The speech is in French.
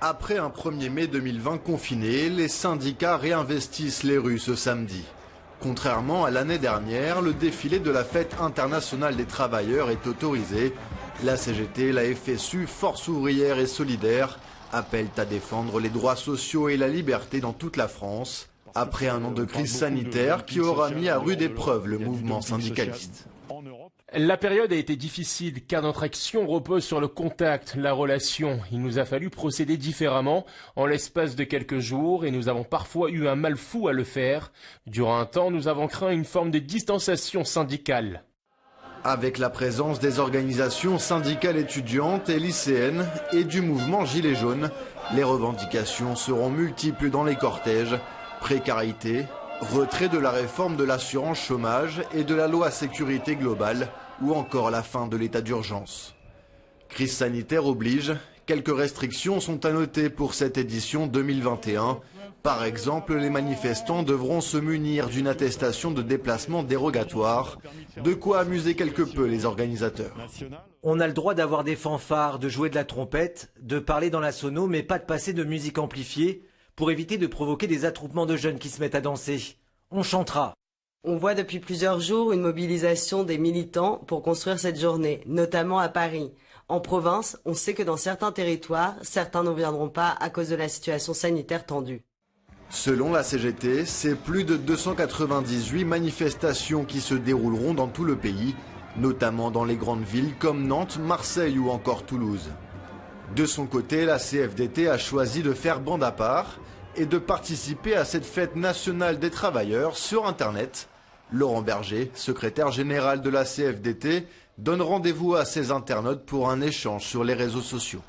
Après un 1er mai 2020 confiné, les syndicats réinvestissent les rues ce samedi. Contrairement à l'année dernière, le défilé de la fête internationale des travailleurs est autorisé. La CGT, la FSU, Force ouvrière et solidaire appellent à défendre les droits sociaux et la liberté dans toute la France, après un an de crise sanitaire qui aura mis à rude épreuve le mouvement syndicaliste. La période a été difficile car notre action repose sur le contact, la relation. Il nous a fallu procéder différemment en l'espace de quelques jours et nous avons parfois eu un mal fou à le faire. Durant un temps, nous avons craint une forme de distanciation syndicale. Avec la présence des organisations syndicales étudiantes et lycéennes et du mouvement Gilets jaunes, les revendications seront multiples dans les cortèges. Précarité, retrait de la réforme de l'assurance chômage et de la loi sécurité globale, ou encore la fin de l'état d'urgence. Crise sanitaire oblige, quelques restrictions sont à noter pour cette édition 2021. Par exemple, les manifestants devront se munir d'une attestation de déplacement dérogatoire, de quoi amuser quelque peu les organisateurs. On a le droit d'avoir des fanfares, de jouer de la trompette, de parler dans la sono, mais pas de passer de musique amplifiée, pour éviter de provoquer des attroupements de jeunes qui se mettent à danser. On chantera. On voit depuis plusieurs jours une mobilisation des militants pour construire cette journée, notamment à Paris. En province, on sait que dans certains territoires, certains ne viendront pas à cause de la situation sanitaire tendue. Selon la CGT, c'est plus de 298 manifestations qui se dérouleront dans tout le pays, notamment dans les grandes villes comme Nantes, Marseille ou encore Toulouse. De son côté, la CFDT a choisi de faire bande à part et de participer à cette fête nationale des travailleurs sur Internet. Laurent Berger, secrétaire général de la CFDT, donne rendez-vous à ses internautes pour un échange sur les réseaux sociaux.